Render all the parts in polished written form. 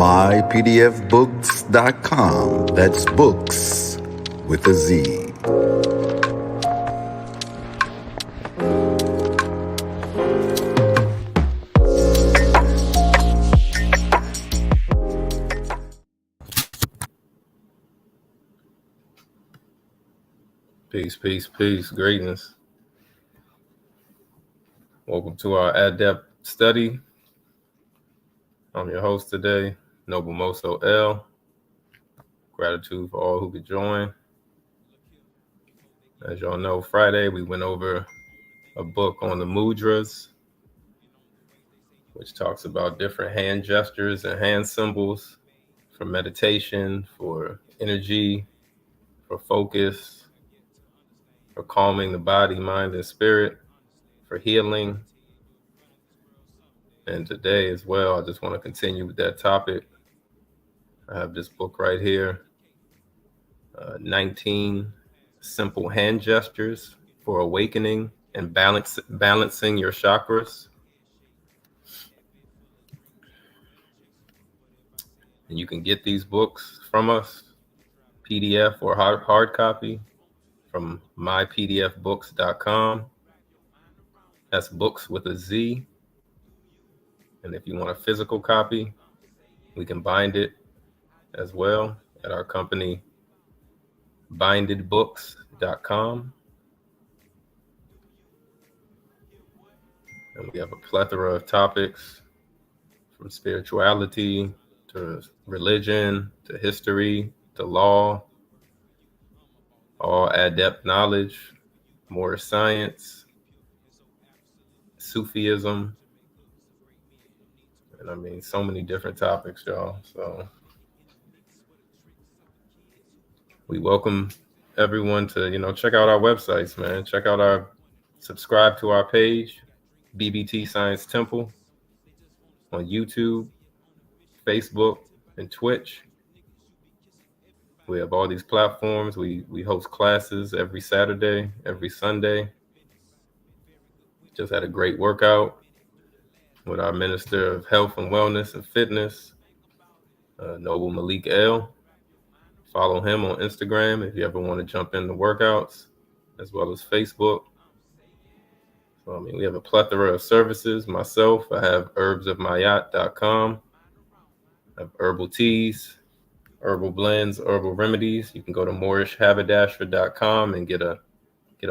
mypdfbooks.com. That's books with a Z. Peace, peace, peace. Greatness. Welcome to our Adept study. I'm your host today, Noble Moso L. Gratitude for all who could join. As y'all know, Friday we went over a book on the Mudras, which talks about different hand gestures and hand symbols for meditation, for energy, for focus, for calming the body, mind, and spirit, for healing. And today as well, I just want to continue with that topic. I have this book right here, 19 Simple Hand Gestures for Awakening and Balancing Your Chakras. And you can get these books from us, PDF or hard copy, from mypdfbooks.com. That's books with a Z. And if you want a physical copy, we can bind it as well at our company, bindedbooks.com. And we have a plethora of topics from spirituality to religion to history to law, all adept knowledge, more science, Sufism, and I mean so many different topics, y'all. So we welcome everyone to, check out our websites, man. Subscribe to our page, BBT Science Temple, on YouTube, Facebook, and Twitch. We have all these platforms. We host classes every Saturday, every Sunday. Just had a great workout with our Minister of Health and Wellness and Fitness, Noble Malik L. Follow him on Instagram if you ever want to jump into workouts, as well as Facebook. So, we have a plethora of services. Myself, I have herbsofmayat.com. I have herbal teas, herbal blends, herbal remedies. You can go to moorishhaberdasher.com and get a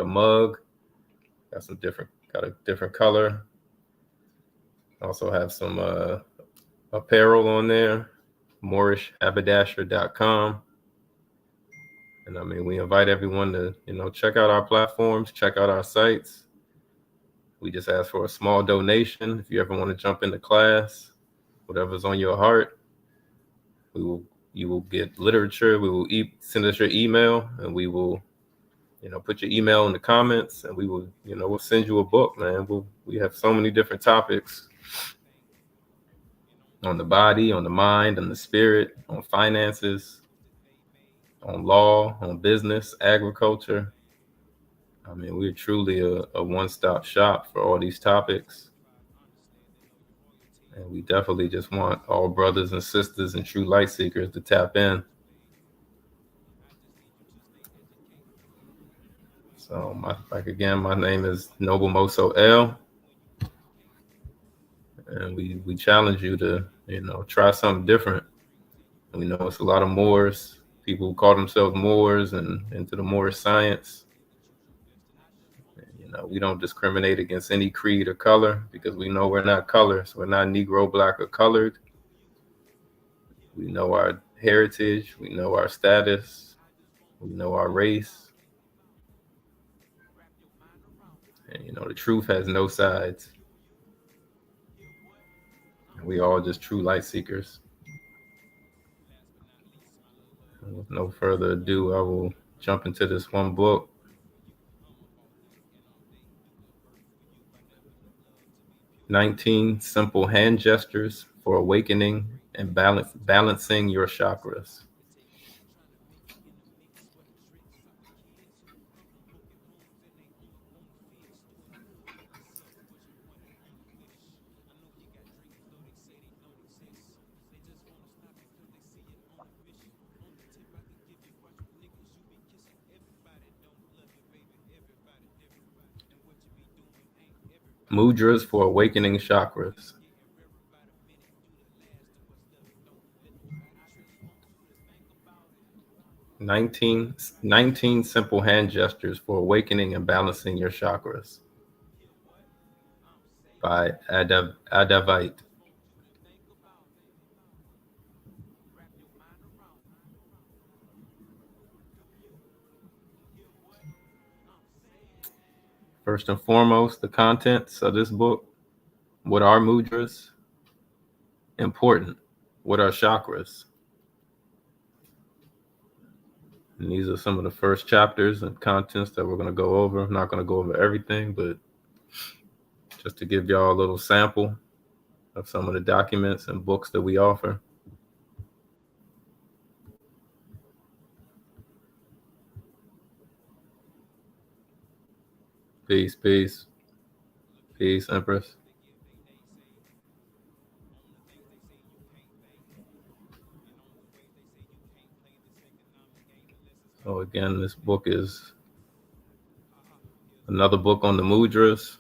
mug. Got a different color. Also have some apparel on there, moorishhaberdasher.com. And we invite everyone to, check out our platforms, check out our sites. We just ask for a small donation. If you ever want to jump into class, whatever's on your heart, you will get literature. We will send us your email, and we will, put your email in the comments, and we will, we'll send you a book, man. We have so many different topics on the body, on the mind, on the spirit, on finances, on law, on business, agriculture. We're truly a one-stop shop for all these topics. And we definitely just want all brothers and sisters and true light seekers to tap in. So my name is Noble Moso L. And we challenge you to, try something different. We know it's a lot of Moors, people who call themselves Moors and into the Moorish science. We don't discriminate against any creed or color because we know we're not colors. We're not Negro, Black, or colored. We know our heritage. We know our status. We know our race. And, the truth has no sides. And we all just true light seekers. And with no further ado, I will jump into this one book. "19 Simple Hand Gestures for Awakening and Balancing Your Chakras." Mudras for awakening chakras. Nineteen simple hand gestures for awakening and balancing your chakras by Adavite. First and foremost, the contents of this book. What are mudras? Important. What are chakras? And these are some of the first chapters and contents that we're going to go over. I'm not going to go over everything, but just to give y'all a little sample of some of the documents and books that we offer. Peace, peace. Peace, Empress. So again, this book is another book on the mudras.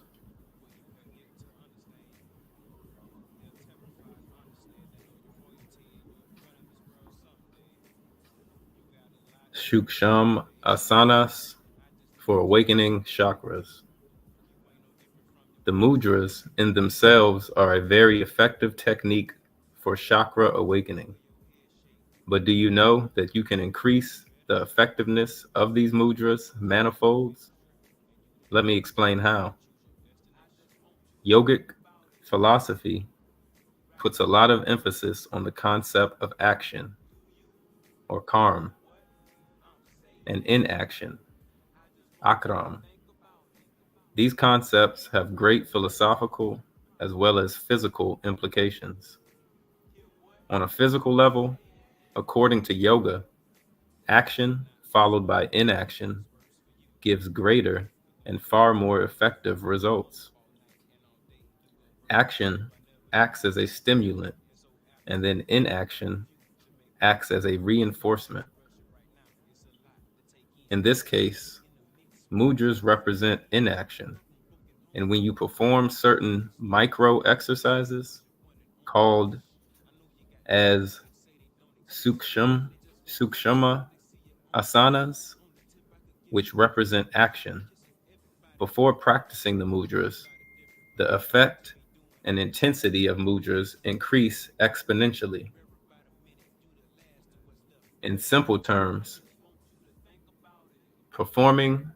Shuksham asanas for awakening chakras. The mudras in themselves are a very effective technique for chakra awakening. But do you know that you can increase the effectiveness of these mudras manifolds? Let me explain how. Yogic philosophy puts a lot of emphasis on the concept of action, or karma, and inaction, akram. These concepts have great philosophical as well as physical implications. On a physical level, according to yoga, action followed by inaction gives greater and far more effective results. Action acts as a stimulant, and then inaction acts as a reinforcement. In this case, mudras represent inaction, and when you perform certain micro exercises called as sukshama asanas, which represent action, before practicing the mudras, the effect and intensity of mudras increase exponentially. In simple terms, performing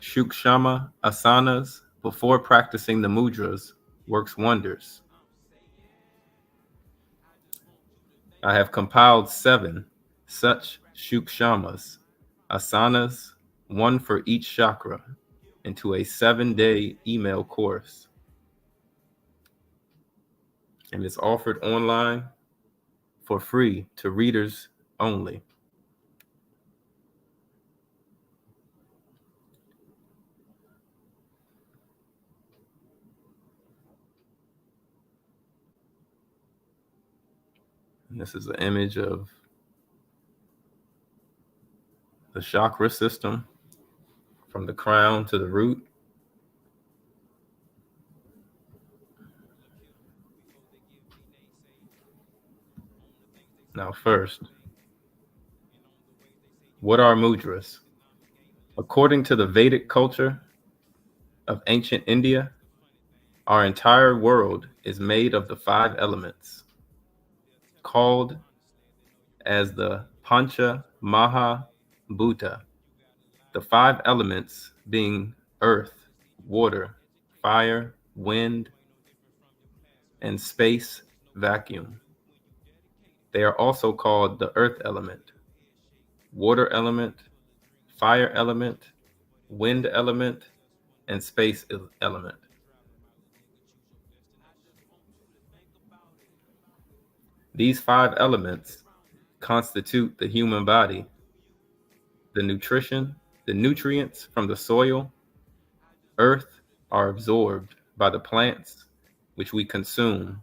shukshama asanas before practicing the mudras works wonders. I have compiled 7 such shukshamas, asanas, one for each chakra, into a 7-day email course. And it's offered online for free to readers only. And this is an image of the chakra system from the crown to the root. Now first, what are mudras? According to the Vedic culture of ancient India, our entire world is made of the 5 elements, called as the Pancha Maha Bhuta, the 5 elements being earth, water, fire, wind, and space, vacuum. They are also called the earth element, water element, fire element, wind element, and space element. These 5 elements constitute the human body. The nutrients from the soil, earth, are absorbed by the plants which we consume.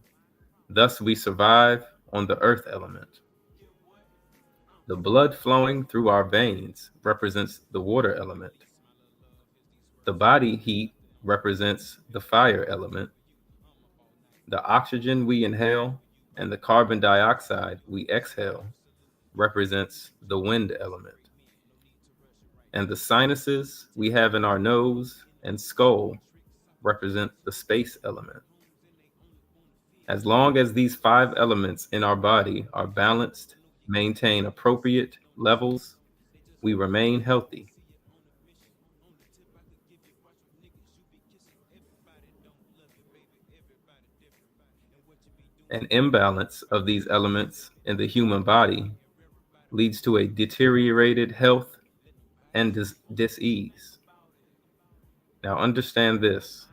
Thus we survive on the earth element. The blood flowing through our veins represents the water element. The body heat represents the fire element. The oxygen we inhale and the carbon dioxide we exhale represents the wind element. And the sinuses we have in our nose and skull represent the space element. As long as these 5 elements in our body are balanced, maintain appropriate levels, we remain healthy. An imbalance of these elements in the human body leads to a deteriorated health and dis-ease. Now understand this.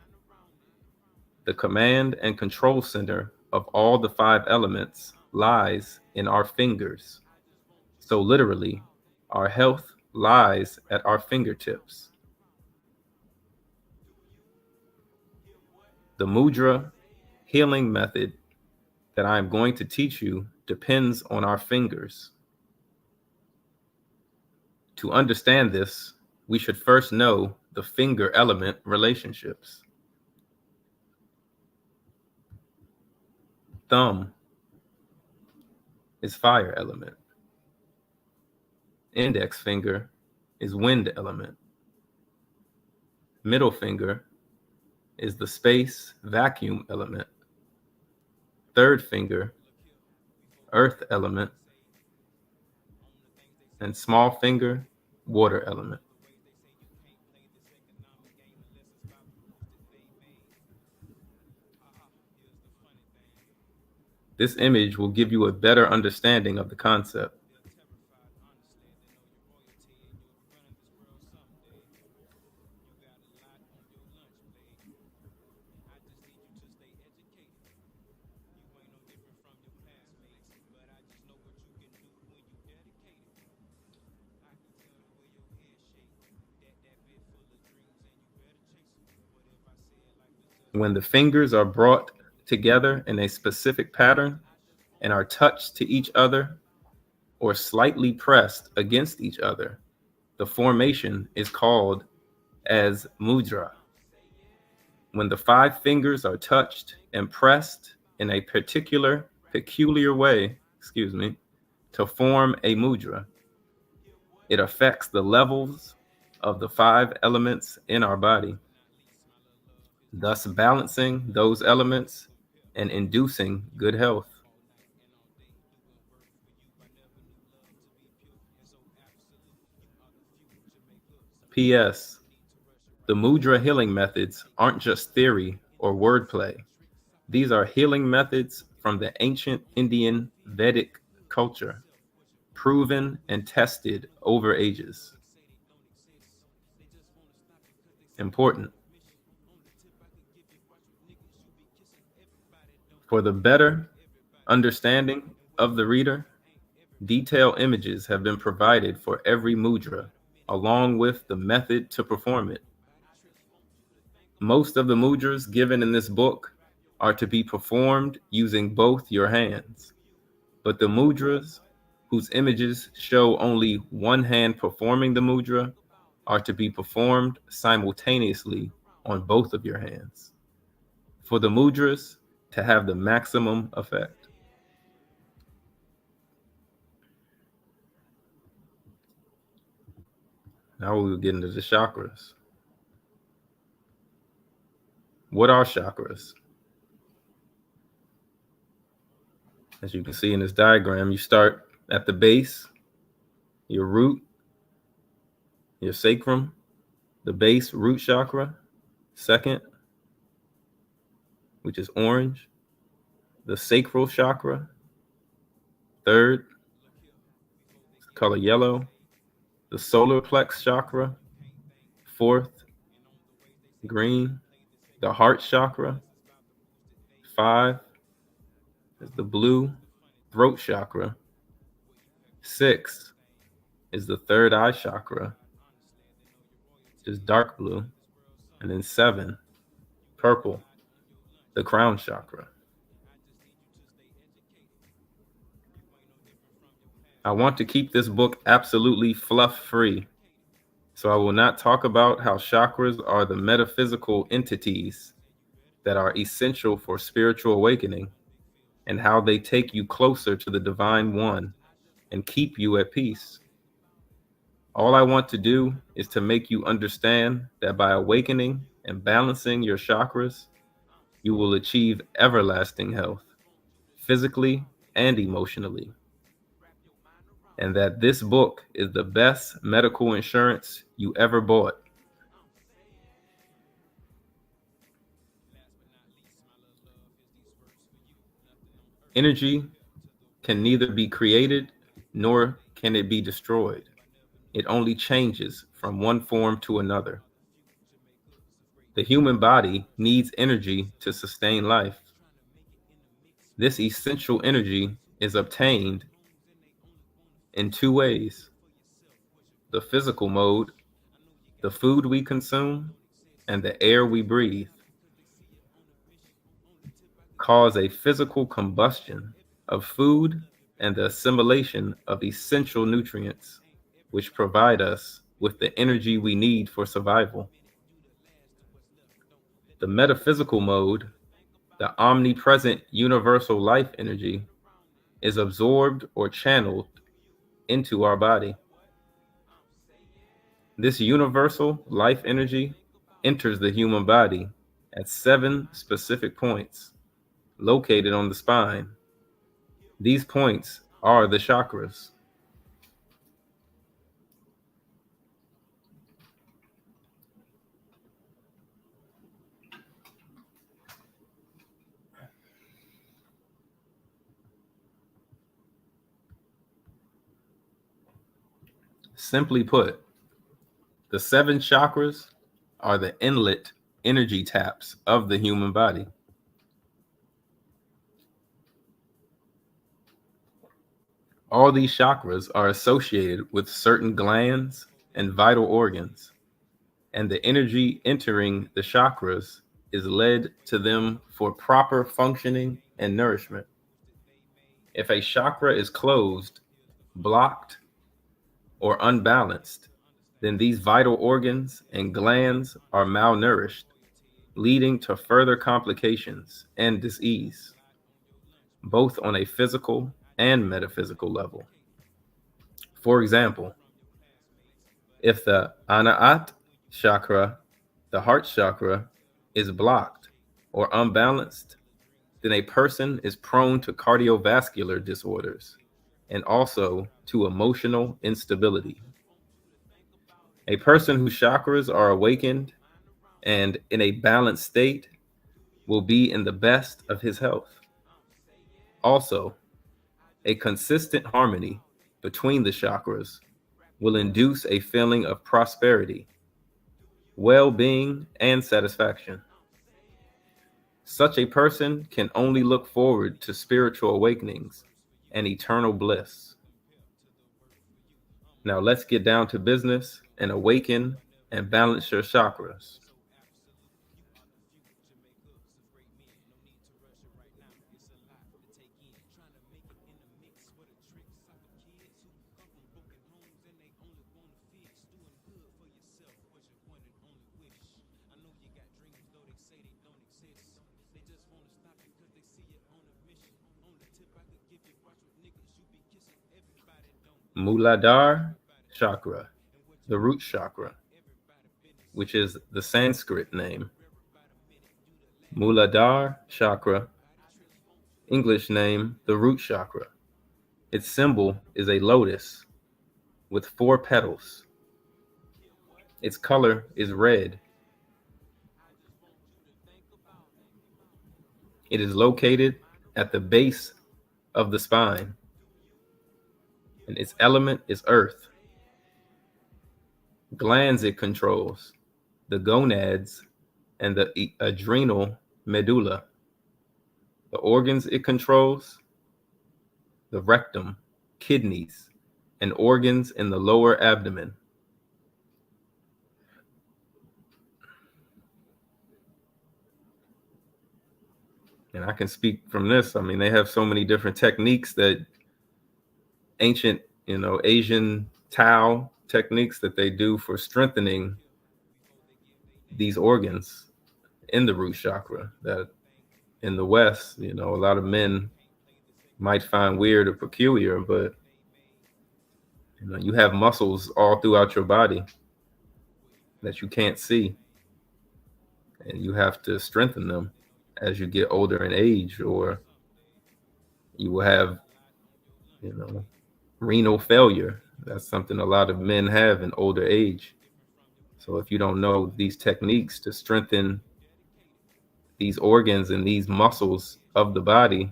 The command and control center of all the 5 elements lies in our fingers. So literally, our health lies at our fingertips. The mudra healing method that I am going to teach you depends on our fingers. To understand this, we should first know the finger element relationships. Thumb is fire element. Index finger is wind element. Middle finger is the space vacuum element. Third finger, earth element. And small finger, water element. This image will give you a better understanding of the concept. When the fingers are brought together in a specific pattern and are touched to each other or slightly pressed against each other, the formation is called as mudra. When the 5 fingers are touched and pressed in a peculiar way, to form a mudra, it affects the levels of the 5 elements in our body, thus balancing those elements and inducing good health. P.S. The mudra healing methods aren't just theory or wordplay. These are healing methods from the ancient Indian Vedic culture, proven and tested over ages. Important. For the better understanding of the reader, detailed images have been provided for every mudra, along with the method to perform it. Most of the mudras given in this book are to be performed using both your hands, but the mudras whose images show only one hand performing the mudra are to be performed simultaneously on both of your hands for the mudras to have the maximum effect. Now we'll get into the chakras. What are chakras? As you can see in this diagram, you start at the base, your root, your sacrum, the base root chakra, second, which is orange, the sacral chakra, third, color yellow, the solar plex chakra, fourth, green, the heart chakra, 5 is the blue throat chakra, 6 is the third eye chakra, which is dark blue, and then 7, purple, the crown chakra. I want to keep this book absolutely fluff free. So I will not talk about how chakras are the metaphysical entities that are essential for spiritual awakening and how they take you closer to the Divine One and keep you at peace. All I want to do is to make you understand that by awakening and balancing your chakras, you will achieve everlasting health, physically and emotionally. And that this book is the best medical insurance you ever bought. Energy can neither be created nor can it be destroyed. It only changes from one form to another. The human body needs energy to sustain life. This essential energy is obtained in two ways: the physical mode, the food we consume, and the air we breathe, cause a physical combustion of food and the assimilation of essential nutrients, which provide us with the energy we need for survival. The metaphysical mode, the omnipresent universal life energy, is absorbed or channeled into our body. This universal life energy enters the human body at 7 specific points located on the spine. These points are the chakras. Simply put, the 7 chakras are the inlet energy taps of the human body. All these chakras are associated with certain glands and vital organs, and the energy entering the chakras is led to them for proper functioning and nourishment. If a chakra is closed, blocked, or unbalanced, then these vital organs and glands are malnourished, leading to further complications and disease, both on a physical and metaphysical level. For example, if the Anaat chakra, the heart chakra, is blocked or unbalanced, then a person is prone to cardiovascular disorders and also to emotional instability. A person whose chakras are awakened and in a balanced state will be in the best of his health. Also, a consistent harmony between the chakras will induce a feeling of prosperity, well-being, and satisfaction. Such a person can only look forward to spiritual awakenings and eternal bliss. Now let's get down to business and awaken and balance your chakras. Muladhara chakra, the root chakra, which is the Sanskrit name. Muladhara chakra, English name, the root chakra. Its symbol is a lotus with 4 petals. Its color is red. It is located at the base of the spine, and its element is earth. Glands it controls: the gonads and the adrenal medulla. The organs it controls: the rectum, kidneys, and organs in the lower abdomen. And I can speak from this. I mean, they have so many different techniques that ancient, Asian Tao techniques that they do for strengthening these organs in the root chakra that in the West, a lot of men might find weird or peculiar, but you have muscles all throughout your body that you can't see, and you have to strengthen them as you get older in age, or you will have, renal failure. That's something a lot of men have in older age. So if you don't know these techniques to strengthen these organs and these muscles of the body,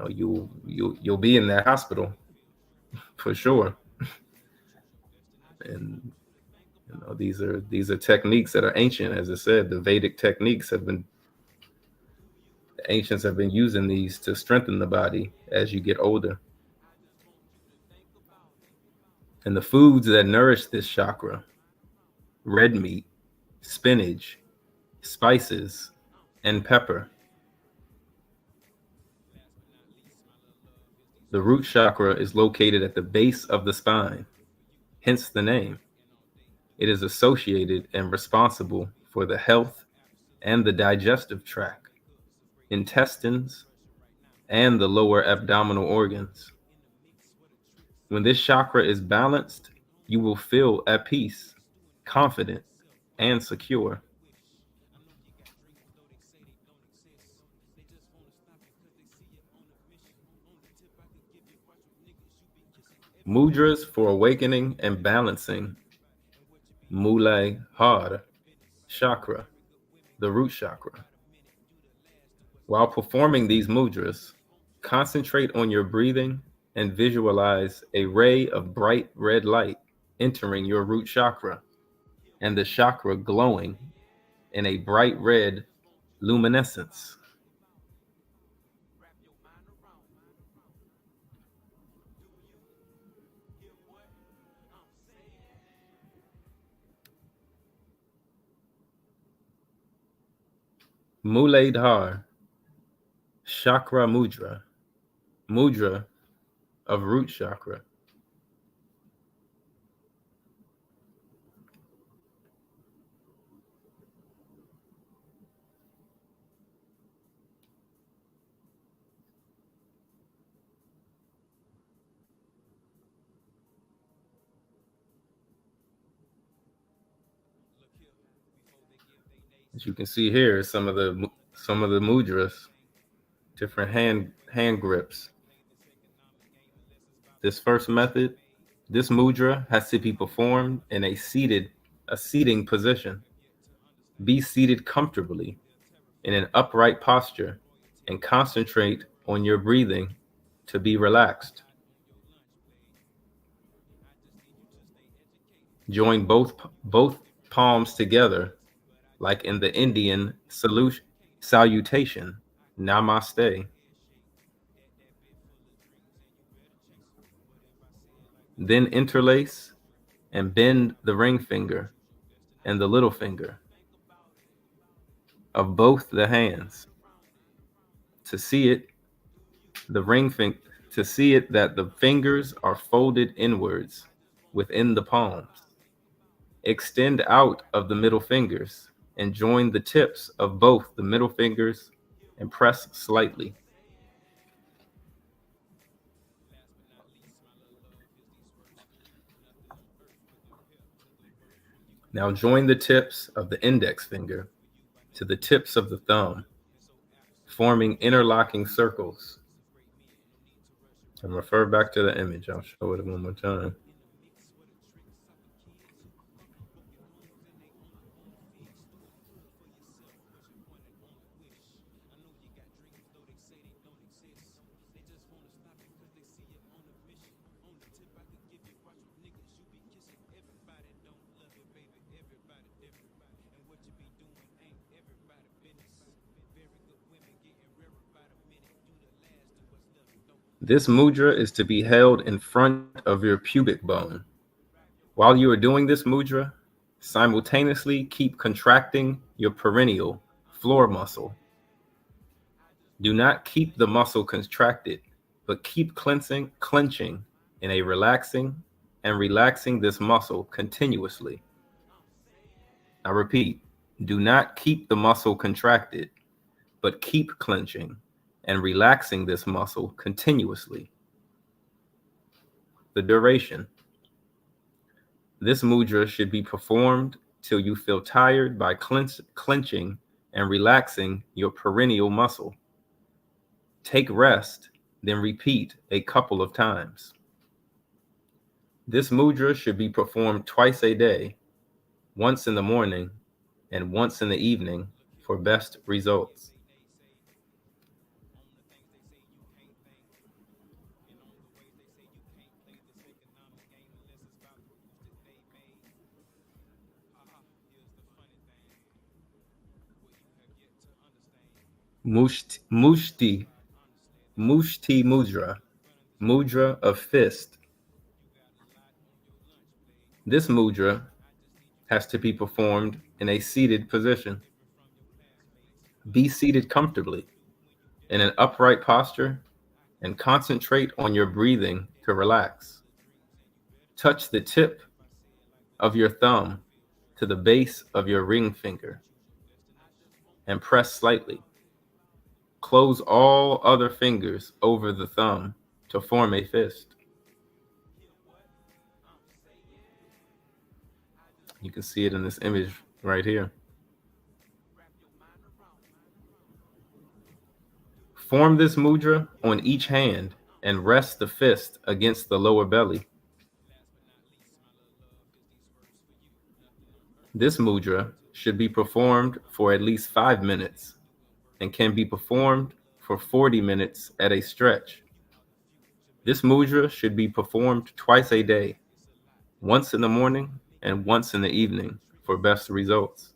you'll be in that hospital for sure. And these are techniques that are ancient. As I said, the Vedic techniques the ancients have been using these to strengthen the body as you get older. And the foods that nourish this chakra: red meat, spinach, spices, and pepper. The root chakra is located at the base of the spine, hence the name. It is associated and responsible for the health and the digestive tract, intestines, and the lower abdominal organs. When this chakra is balanced, you will feel at peace, confident, and secure. Mudras for awakening and balancing Muladhara chakra, the root chakra. While performing these mudras, concentrate on your breathing and visualize a ray of bright red light entering your root chakra and the chakra glowing in a bright red luminescence. Muladhara chakra mudra, mudra of root chakra. As you can see here, some of the mudras, different hand grips. This first method, this mudra has to be performed in a seating position. Be seated comfortably in an upright posture and concentrate on your breathing to be relaxed. Join both palms together like in the Indian salutation, Namaste. Then interlace and bend the ring finger and the little finger of both the hands. To see it, that the fingers are folded inwards within the palms. Extend out of the middle fingers and join the tips of both the middle fingers and press slightly. Now join the tips of the index finger to the tips of the thumb, forming interlocking circles. And refer back to the image. I'll show it one more time. This mudra is to be held in front of your pubic bone. While you are doing this mudra, simultaneously keep contracting your perineal floor muscle. Do not keep the muscle contracted, but keep clenching in a relaxing and relaxing this muscle continuously. I repeat, do not keep the muscle contracted, but keep clenching and relaxing this muscle continuously. The duration. This mudra should be performed till you feel tired by clenching and relaxing your perineal muscle. Take rest, then repeat a couple of times. This mudra should be performed twice a day, once in the morning and once in the evening for best results. Mushti mudra, mudra of fist. This mudra has to be performed in a seated position. Be seated comfortably in an upright posture and concentrate on your breathing to relax. Touch the tip of your thumb to the base of your ring finger and press slightly. Close all other fingers over the thumb to form a fist. You can see it in this image right here. Form this mudra on each hand and rest the fist against the lower belly. This mudra should be performed for at least 5 minutes and can be performed for 40 minutes at a stretch. This mudra should be performed twice a day, once in the morning and once in the evening for best results.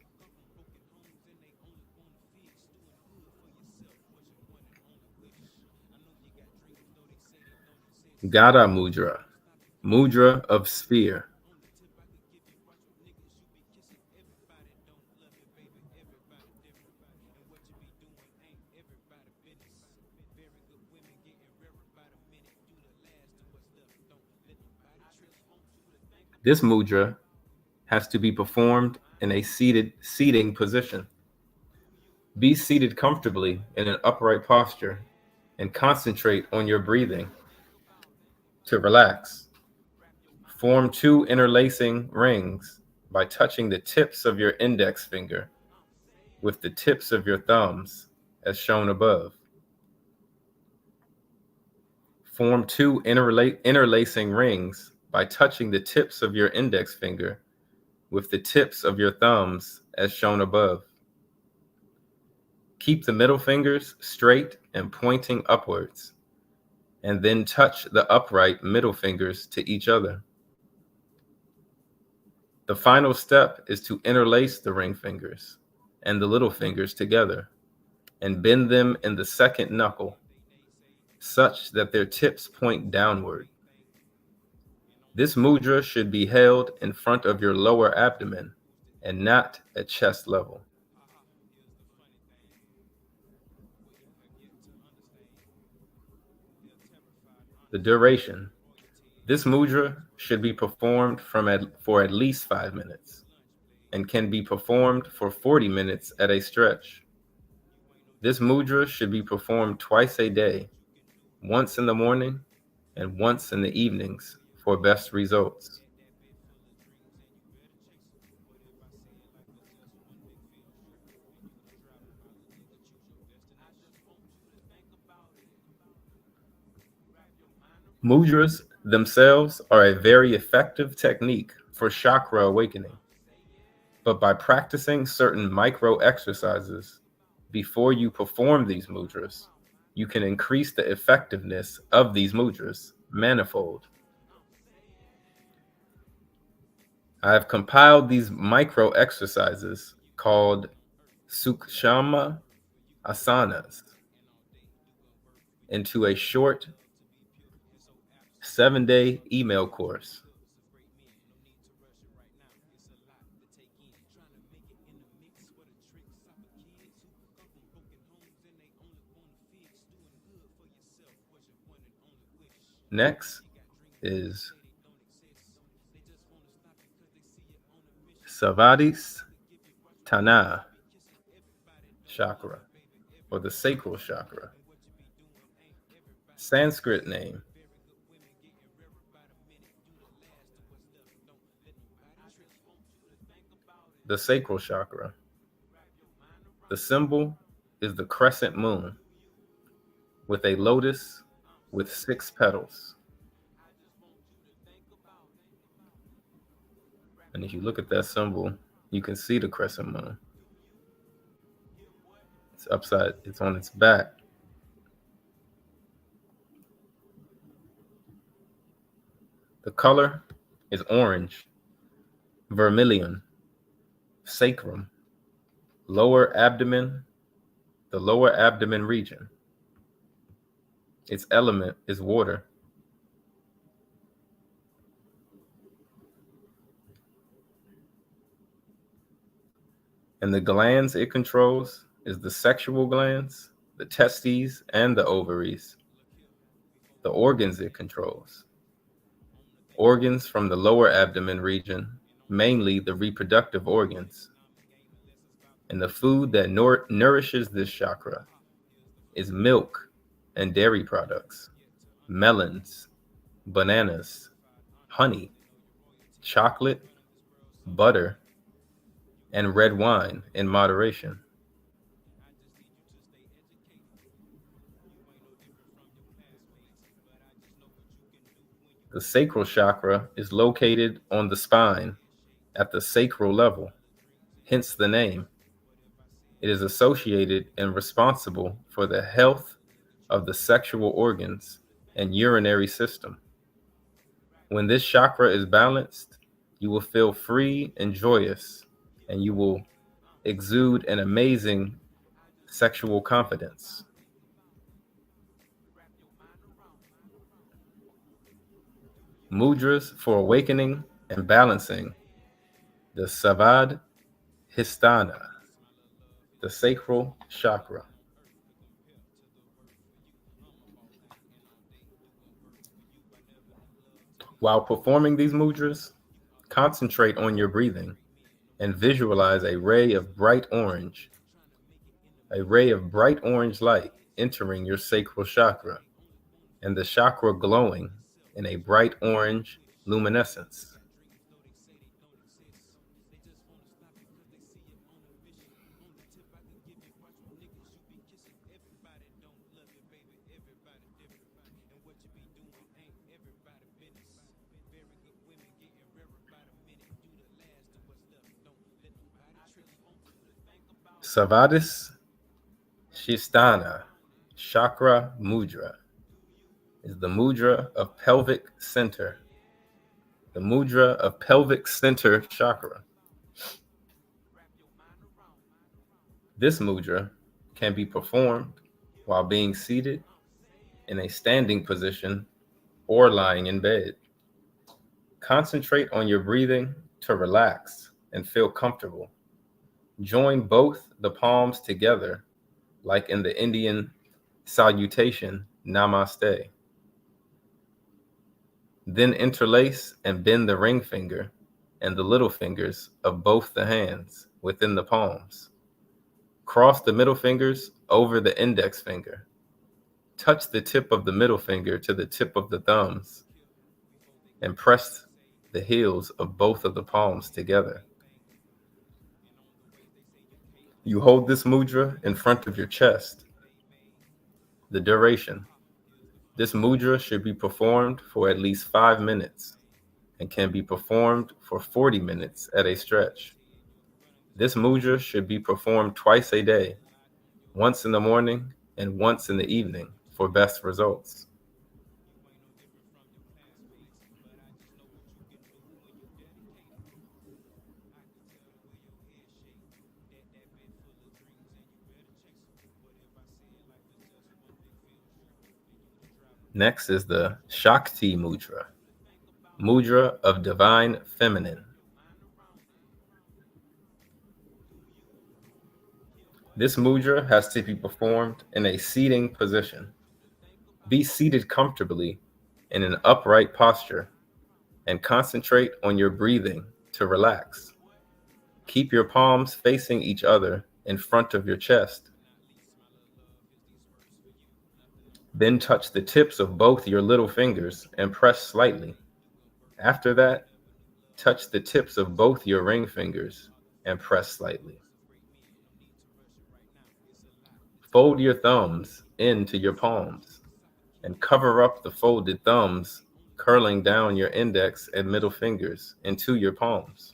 Gada mudra, mudra of sphere. This mudra has to be performed in a seating position. Be seated comfortably in an upright posture and concentrate on your breathing to relax. Form 2 interlacing rings by touching the tips of your index finger with the tips of your thumbs as shown above. Form 2 interlacing rings by touching the tips of your index finger with the tips of your thumbs as shown above. Keep the middle fingers straight and pointing upwards, and then touch the upright middle fingers to each other. The final step is to interlace the ring fingers and the little fingers together and bend them in the second knuckle such that their tips point downward. This mudra should be held in front of your lower abdomen and not at chest level. The duration. This mudra should be performed for at least 5 minutes and can be performed for 40 minutes at a stretch. This mudra should be performed twice a day, once in the morning and once in the evenings for best results. Mudras themselves are a very effective technique for chakra awakening, but by practicing certain micro exercises before you perform these mudras, you can increase the effectiveness of these mudras manifold. I have compiled these micro exercises called Sukshama Asanas into a short 7-day email course. Next is Savadhisthana chakra, or the sacral chakra. Sanskrit name, the sacral chakra. The symbol is the crescent moon with a lotus with 6 petals. And if you look at that symbol, you can see the crescent moon. It's on its back. The color is orange, vermilion, sacrum, lower abdomen, the lower abdomen region. Its element is water. And the glands it controls is the sexual glands, the testes, and the ovaries. The organs it controls: organs from the lower abdomen region, mainly the reproductive organs. And the food that nourishes this chakra is milk and dairy products, melons, bananas, honey, chocolate, butter, and red wine in moderation. The sacral chakra is located on the spine at the sacral level, hence the name. It is associated and responsible for the health of the sexual organs and urinary system. When this chakra is balanced, you will feel free and joyous, and you will exude an amazing sexual confidence. Mudras for awakening and balancing the Savadhisthana, the sacral chakra. While performing these mudras, concentrate on your breathing and visualize a ray of bright orange light entering your sacral chakra, and the chakra glowing in a bright orange luminescence. Savadhisthana chakra mudra is the mudra of pelvic center. The mudra of pelvic center chakra. This mudra can be performed while being seated, in a standing position, or lying in bed. Concentrate on your breathing to relax and feel comfortable. Join both the palms together, like in the Indian salutation, Namaste. Then interlace and bend the ring finger and the little fingers of both the hands within the palms. Cross the middle fingers over the index finger. Touch the tip of the middle finger to the tip of the thumbs and press the heels of both of the palms together. You hold this mudra in front of your chest. The duration. This mudra should be performed for at least 5 minutes and can be performed for 40 minutes at a stretch. This mudra should be performed twice a day, once in the morning and once in the evening, for best results. Next is the Shakti mudra, mudra of divine feminine. This mudra has to be performed in a seating position. Be seated comfortably in an upright posture and concentrate on your breathing to relax. Keep your palms facing each other in front of your chest. Then touch the tips of both your little fingers and press slightly. After that, touch the tips of both your ring fingers and press slightly. Fold your thumbs into your palms and cover up the folded thumbs, curling down your index and middle fingers into your palms.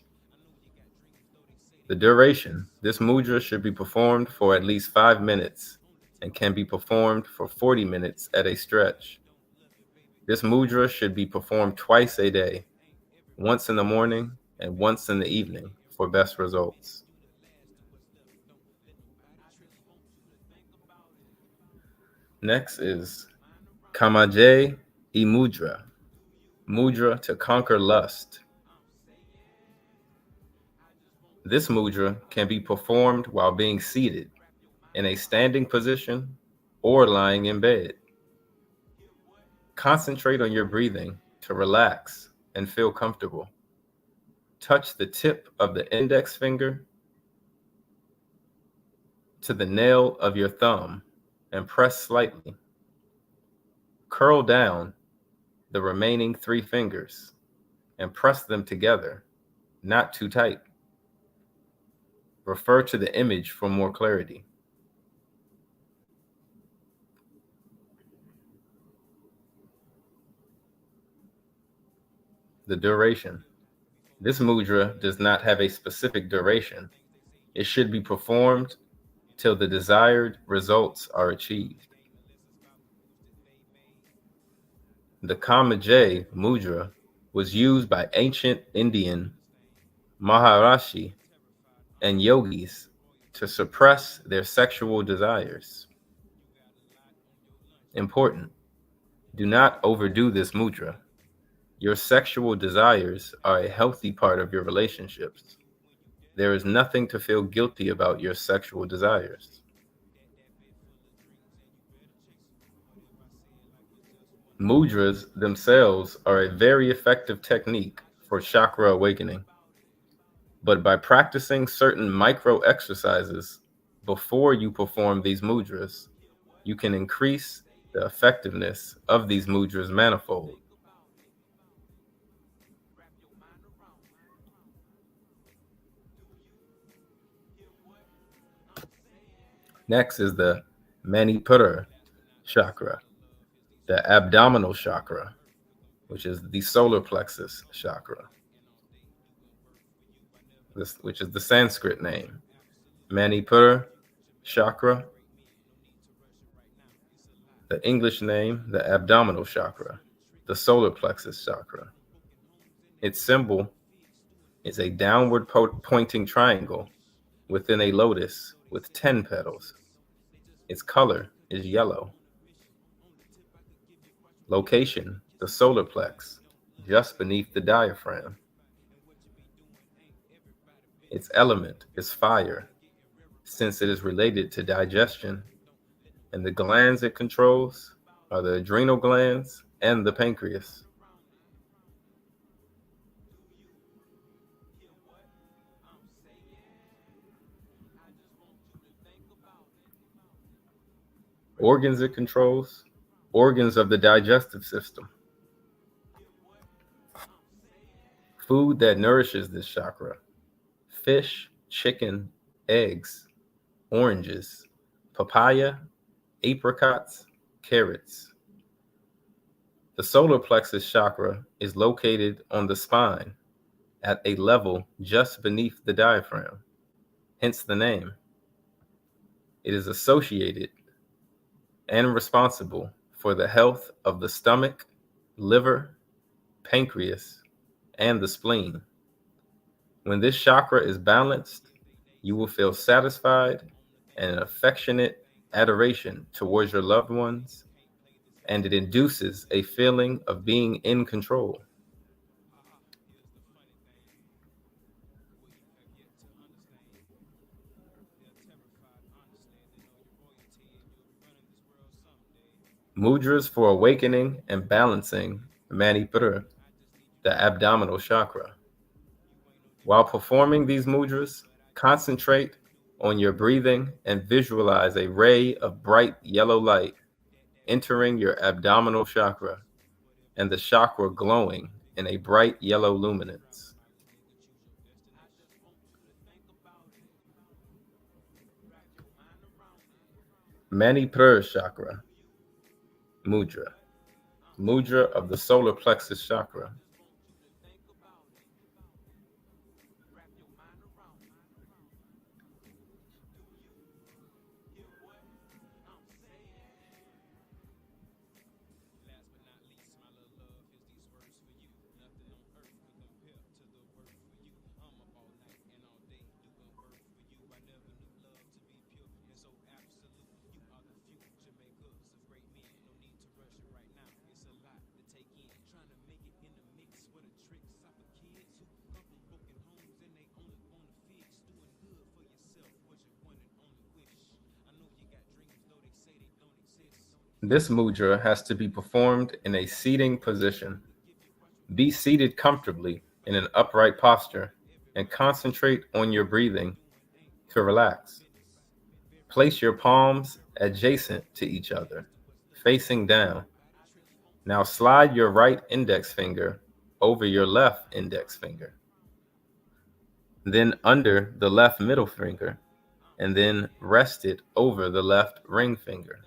The duration: this mudra should be performed for at least 5 minutes and can be performed for 40 minutes at a stretch. This mudra should be performed twice a day, once in the morning and once in the evening for best results. Next is Kamaje I Mudra, mudra to conquer lust. This mudra can be performed while being seated, in a standing position, or lying in bed. Concentrate on your breathing to relax and feel comfortable. Touch the tip of the index finger to the nail of your thumb and press slightly. Curl down the remaining 3 fingers and press them together, not too tight. Refer to the image for more clarity. The duration. This mudra does not have a specific duration. It should be performed till the desired results are achieved. The Kamaje mudra was used by ancient Indian Maharishi and yogis to suppress their sexual desires. Important: do not overdo this mudra. Your sexual desires are a healthy part of your relationships. There is nothing to feel guilty about your sexual desires. Mudras themselves are a very effective technique for chakra awakening. But by practicing certain micro exercises before you perform these mudras, you can increase the effectiveness of these mudras manifold. Next is the Manipura chakra, the abdominal chakra, which is the solar plexus chakra, which is the Sanskrit name. Manipura chakra, the English name, the abdominal chakra, the solar plexus chakra. Its symbol is a downward pointing triangle within a lotus with 10 petals. Its color is yellow. Location: the solar plex, just beneath the diaphragm. Its element is fire, since it is related to digestion, and the glands it controls are the adrenal glands and the pancreas. Organs it controls: organs of the digestive system. Food that nourishes this chakra: fish, chicken, eggs, oranges, papaya, apricots, carrots. The solar plexus chakra is located on the spine at a level just beneath the diaphragm, hence the name. It is associated and responsible for the health of the stomach, liver, pancreas, and the spleen. When this chakra is balanced, you will feel satisfied and an affectionate adoration towards your loved ones, and it induces a feeling of being in control. Mudras for awakening and balancing Manipura, the abdominal chakra. While performing these mudras, concentrate on your breathing and visualize a ray of bright yellow light entering your abdominal chakra and the chakra glowing in a bright yellow luminance. Manipura chakra, mudra, mudra of the solar plexus chakra. This mudra has to be performed in a seating position. Be seated comfortably in an upright posture and concentrate on your breathing to relax. Place your palms adjacent to each other, facing down. Now slide your right index finger over your left index finger, then under the left middle finger, and then rest it over the left ring finger.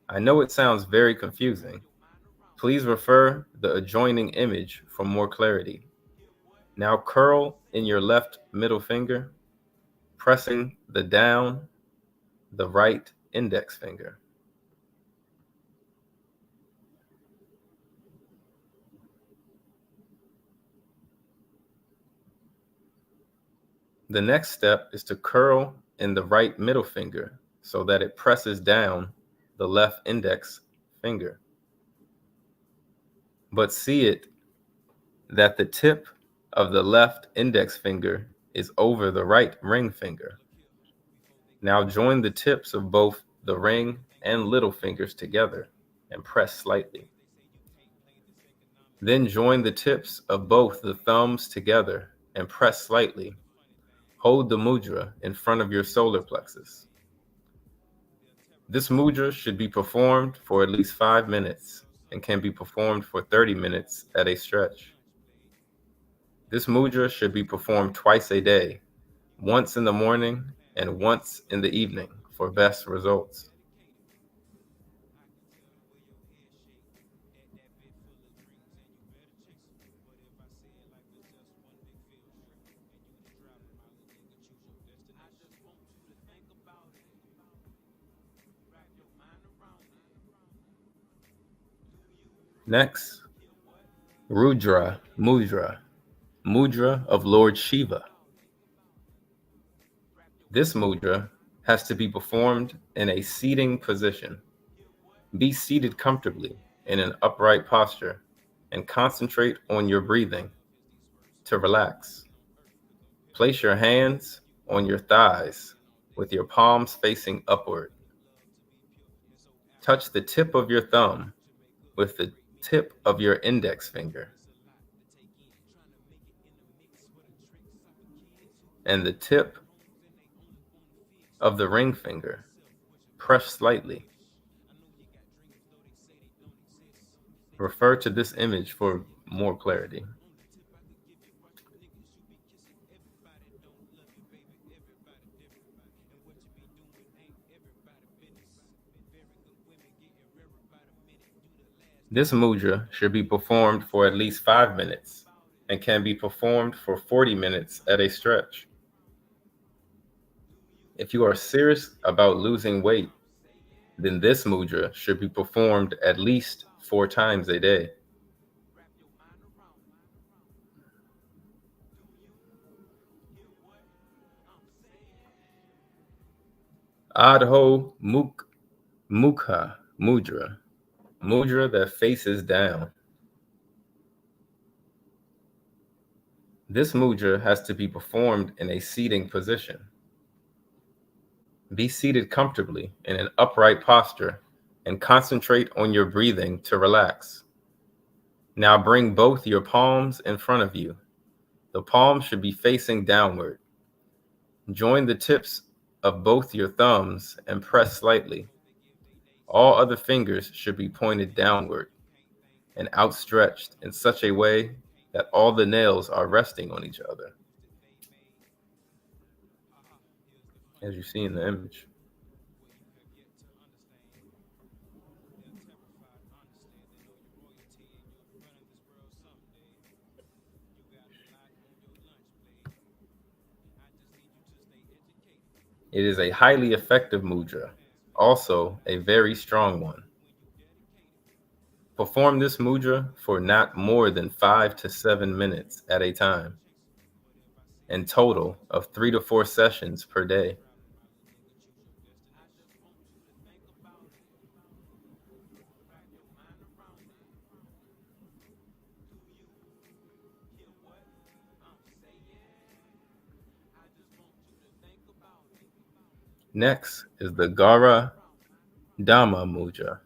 I know it sounds very confusing. Please refer the adjoining image for more clarity. Now curl in your left middle finger, pressing the right index finger. The next step is to curl in the right middle finger so that it presses down the left index finger. But see it that the tip of the left index finger is over the right ring finger. Now join the tips of both the ring and little fingers together and press slightly. Then join the tips of both the thumbs together and press slightly. Hold the mudra in front of your solar plexus. This mudra should be performed for at least 5 minutes and can be performed for 30 minutes at a stretch. This mudra should be performed twice a day, once in the morning and once in the evening for best results. Next, Rudra Mudra, mudra of Lord Shiva. This mudra has to be performed in a seating position. Be seated comfortably in an upright posture and concentrate on your breathing to relax. Place your hands on your thighs with your palms facing upward. Touch the tip of your thumb with the tip of your index finger and the tip of the ring finger. Press slightly. Refer to this image for more clarity. This mudra should be performed for at least 5 minutes and can be performed for 40 minutes at a stretch. If you are serious about losing weight, then this mudra should be performed at least 4 times a day. Adho Mukha Mudra, mudra that faces down. This mudra has to be performed in a seating position. Be seated comfortably in an upright posture and concentrate on your breathing to relax. Now bring both your palms in front of you. The palms should be facing downward. Join the tips of both your thumbs and press slightly. All other fingers should be pointed downward and outstretched in such a way that all the nails are resting on each other, as you see in the image. It is a highly effective mudra, also a very strong one. Perform this mudra for not more than 5 to 7 minutes at a time, and total of 3 to 4 sessions per day. Next is the Gara Dhamma Mudra,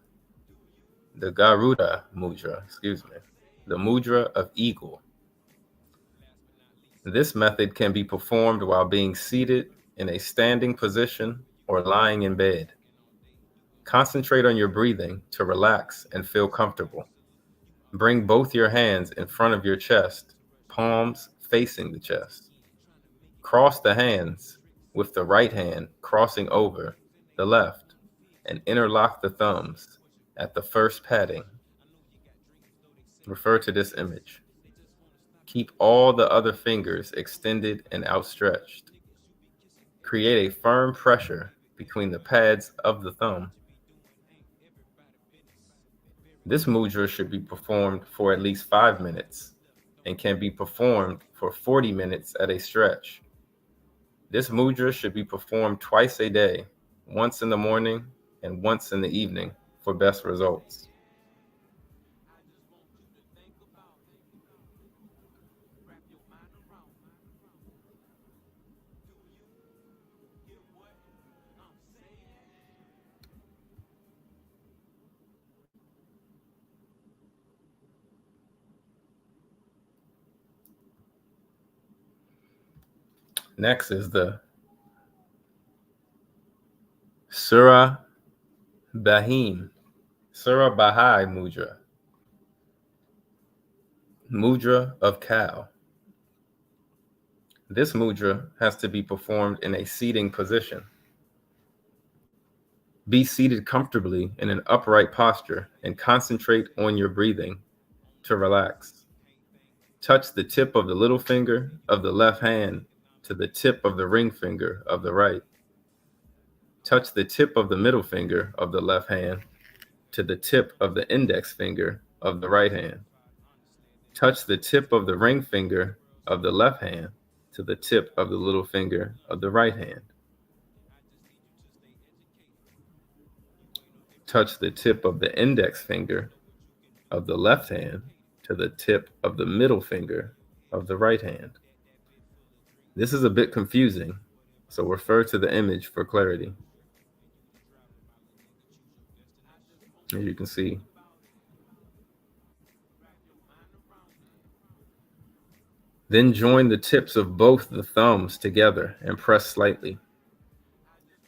the Garuda Mudra, the Mudra of Eagle. This method can be performed while being seated in a standing position or lying in bed. Concentrate on your breathing to relax and feel comfortable. Bring both your hands in front of your chest, palms facing the chest. Cross the hands with the right hand crossing over the left and interlock the thumbs at the first patting. Refer to this image. Keep all the other fingers extended and outstretched. Create a firm pressure between the pads of the thumb. This mudra should be performed for at least 5 minutes and can be performed for 40 minutes at a stretch. This mudra should be performed twice a day, once in the morning and once in the evening for best results. Next is the Surah Bahai Mudra, Mudra of Cow. This mudra has to be performed in a seating position. Be seated comfortably in an upright posture and concentrate on your breathing to relax. Touch the tip of the little finger of the left hand to the tip of the ring finger of the right. Touch the tip of the middle finger of the left hand to the tip of the index finger of the right hand. Touch the tip of the ring finger of the left hand to the tip of the little finger of the right hand. Touch the tip of the index finger of the left hand to the tip of the middle finger of the right hand. This is a bit confusing, so refer to the image for clarity. As you can see, then join the tips of both the thumbs together and press slightly.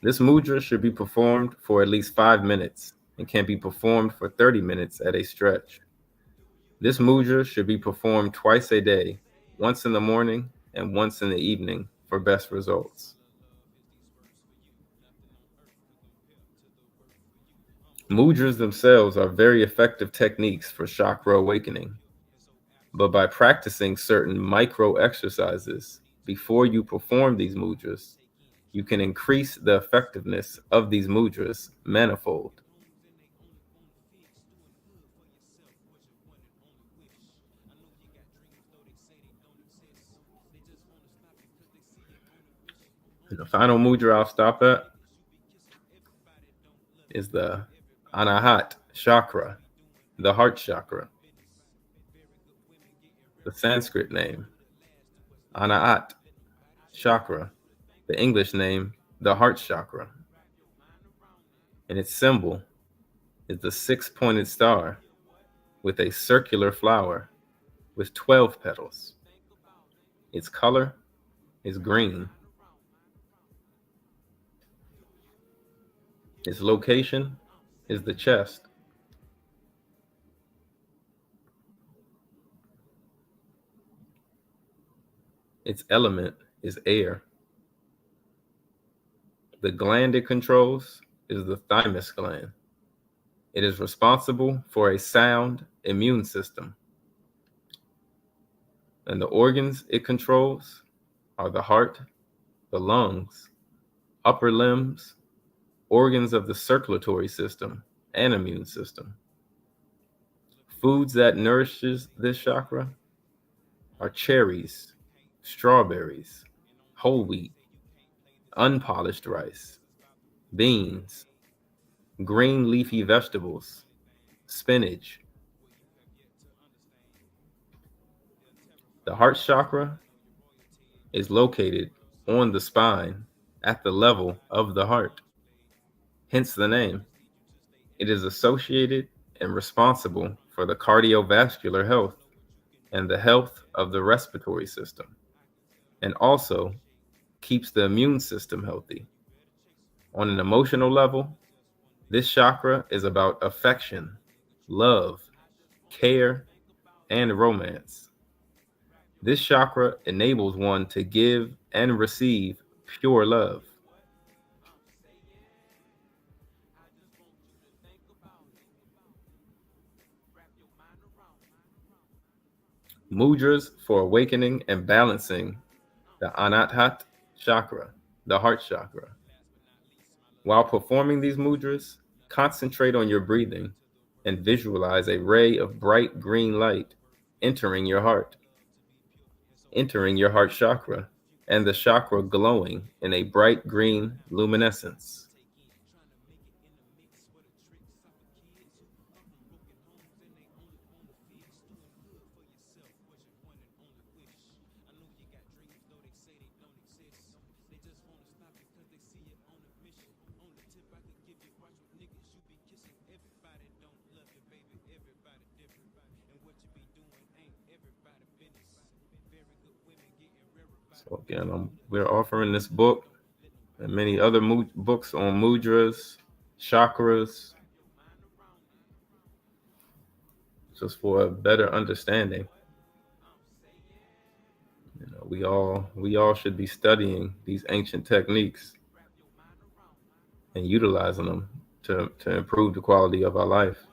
This mudra should be performed for at least 5 minutes and can be performed for 30 minutes at a stretch. This mudra should be performed twice a day, once in the morning and once in the evening for best results. Mudras themselves are very effective techniques for chakra awakening, but by practicing certain micro exercises before you perform these mudras, you can increase the effectiveness of these mudras manifold. And the final mudra I'll stop at is the Anahat chakra, the heart chakra. The Sanskrit name, Anahat chakra, the English name, the heart chakra. And its symbol is the 6-pointed star with a circular flower with 12 petals. Its color is green. Its location is the chest. Its element is air. The gland it controls is the thymus gland. It is responsible for a sound immune system. And the organs it controls are the heart, the lungs, upper limbs, organs of the circulatory system, and immune system. Foods that nourishes this chakra are cherries, strawberries, whole wheat, unpolished rice, beans, green leafy vegetables, spinach. The heart chakra is located on the spine at the level of the heart, hence the name. It is associated and responsible for the cardiovascular health and the health of the respiratory system, and also keeps the immune system healthy. On an emotional level, this chakra is about affection, love, care, and romance. This chakra enables one to give and receive pure love. Mudras for awakening and balancing the Anahata chakra, the heart chakra. While performing these mudras, concentrate on your breathing and visualize a ray of bright green light entering your heart chakra, and the chakra glowing in a bright green luminescence. So again, we're offering this book and many other books on mudras, chakras, just for a better understanding. You know, we all should be studying these ancient techniques and utilizing them to improve the quality of our life.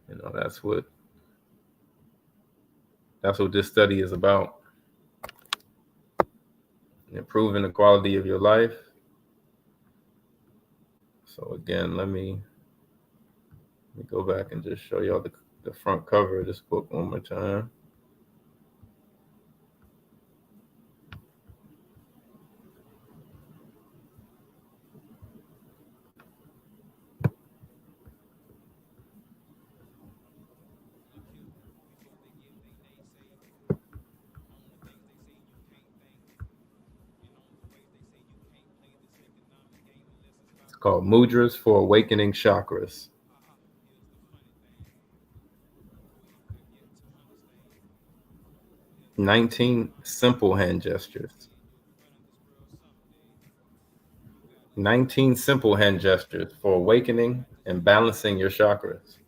You know, that's what this study is about. Improving the quality of your life. So again, let me go back and just show y'all the front cover of this book one more time. It's called Mudras for Awakening Chakras. 19 simple hand gestures. 19 simple hand gestures for awakening and balancing your chakras.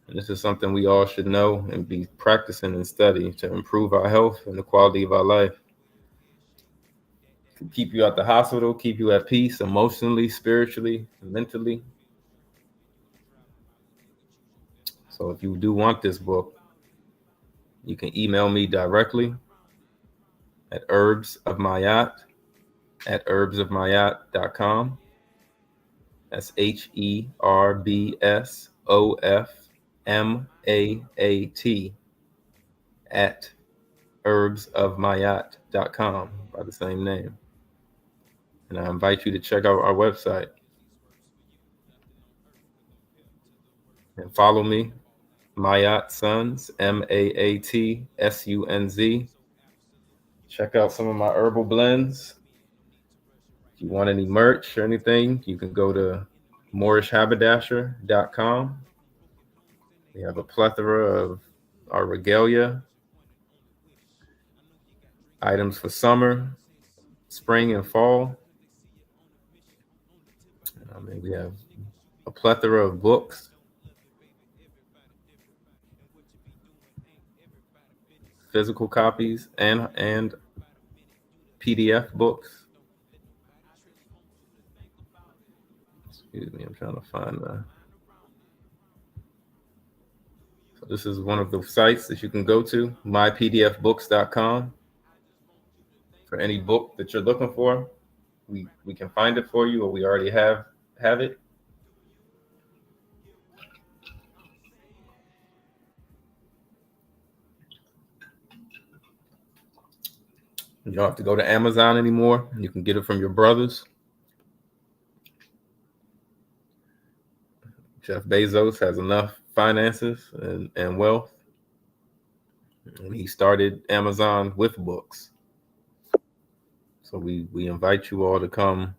And this is something we all should know and be practicing and study to improve our health and the quality of our life. To keep you at the hospital, keep you at peace emotionally, spiritually, and mentally. So if you do want this book, you can email me directly at herbsofmayat@herbsofmayat.com. That's HERBSOFMAAT at herbsofmayat.com by the same name. And I invite you to check out our website and follow me, Mayat Sons, MAATSUNZ. Check out some of my herbal blends. If you want any merch or anything, you can go to moorishhaberdasher.com. We have a plethora of our regalia, items for summer, spring, and fall. I mean, we have a plethora of books, physical copies, and PDF books. Excuse me, I'm trying to find the. So this is one of the sites that you can go to, mypdfbooks.com. For any book that you're looking for, we can find it for you, or we already have it. You don't have to go to Amazon anymore. You can get it from your brothers. Jeff Bezos has enough finances and wealth, and he started Amazon with books. So we invite you all to come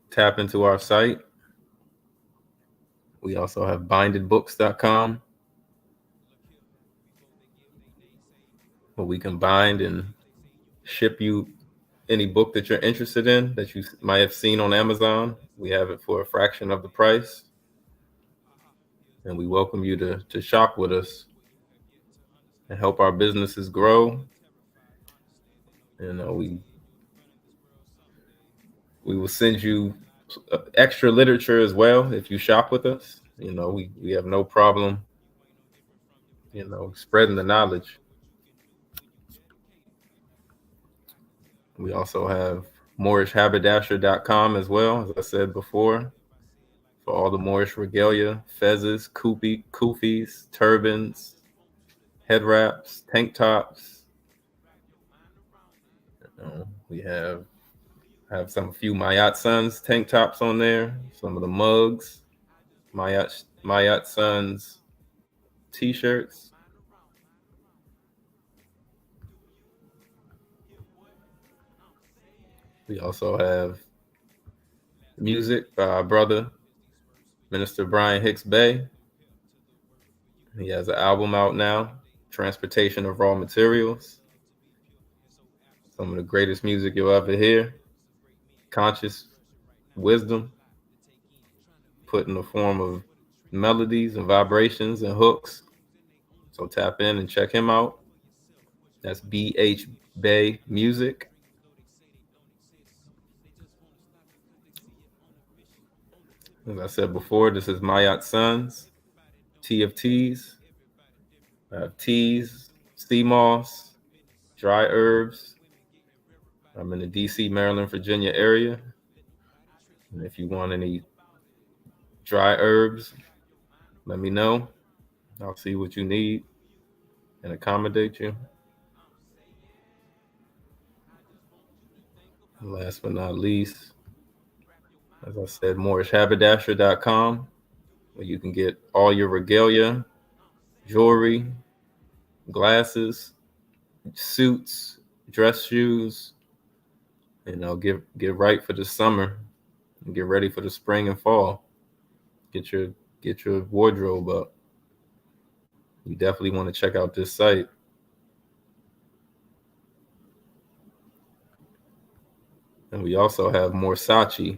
tap into our site. We also have bindedbooks.com, where we can bind and ship you any book that you're interested in that you might have seen on Amazon. We have it for a fraction of the price. And we welcome you to shop with us and help our businesses grow. And we will send you extra literature as well if you shop with us. We have no problem, spreading the knowledge. We also have moorishhaberdasher.com as well, as I said before, for all the Moorish regalia, fezzes, kufis, turbans, head wraps, tank tops. We have a few Mayat Sons tank tops on there, some of the mugs, Mayat Sons t-shirts. We also have music by our brother, Minister Brian Hicks Bay. He has an album out now, Transportation of Raw Materials. Some of the greatest music you'll ever hear. Conscious wisdom put in the form of melodies and vibrations and hooks. So tap in and check him out. That's BH Bay Music. As I said before, this is Mayat Sons, Tea of Teas. I have teas, sea moss, dry herbs. I'm in the DC, Maryland, Virginia area. And if you want any dry herbs, let me know. I'll see what you need and accommodate you. And last but not least, as I said, moorishhaberdasher.com, where you can get all your regalia, jewelry, glasses, suits, dress shoes, get right for the summer and get ready for the spring and fall. Get your wardrobe up. You definitely want to check out this site. And we also have Morsachi.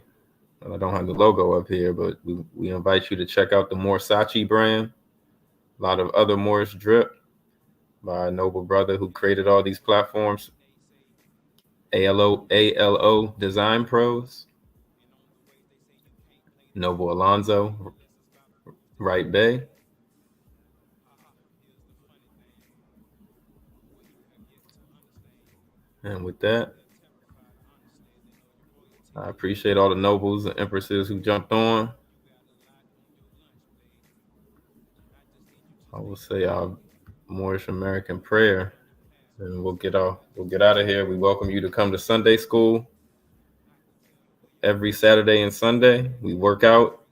And I don't have the logo up here, but we invite you to check out the Morsachi brand. A lot of other Moorish drip by a noble brother who created all these platforms. ALO Design Pros. Noble Alonzo, Right Bay. And with that, I appreciate all the nobles and empresses who jumped on. I will say our Moorish American prayer, and we'll get out of here. We welcome you to come to Sunday school every Saturday and Sunday. We work out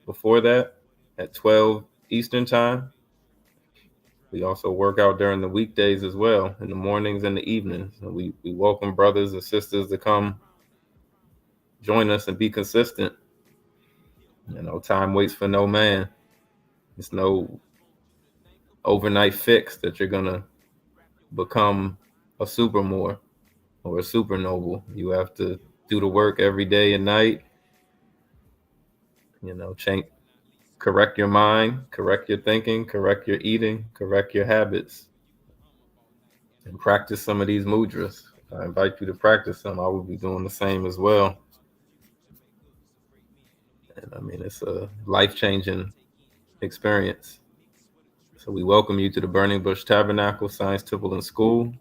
before that at 12 Eastern time. We also work out during the weekdays as well, in the mornings and the evenings. And we welcome brothers and sisters to come join us and be consistent. Time waits for no man. It's no overnight fix that you're going to become a supermore or a supernoble. You have to do the work every day and night. Change, correct your mind, correct your thinking, correct your eating, correct your habits, and practice some of these mudras. I invite you to practice them. I will be doing the same as well. And it's a life-changing experience. So we welcome you to the Burning Bush Tabernacle Science Temple and School.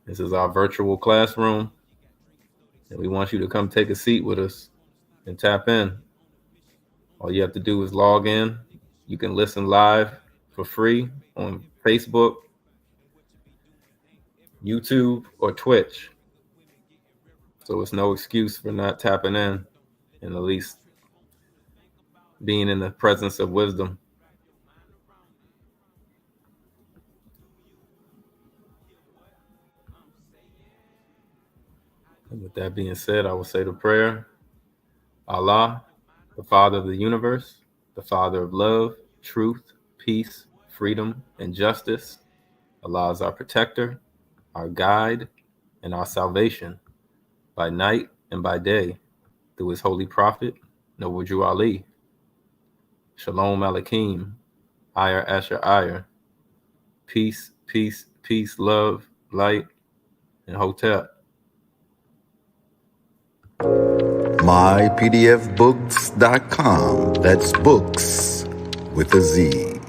This is our virtual classroom, and we want you to come take a seat with us and tap in. All you have to do is log in. You can listen live for free on Facebook, YouTube, or Twitch. So it's no excuse for not tapping in and at least being in the presence of wisdom. And with that being said, I will say the prayer. Allah, the Father of the universe, the Father of love, truth, peace, freedom, and justice. Allah is our protector, our guide, and our salvation by night and by day through his holy prophet, Nawajru Ali. Shalom Aleichem, Ayar Asher Ayar. Peace, peace, peace, love, light, and Hotep. mypdfbooks.com. That's books with a Z.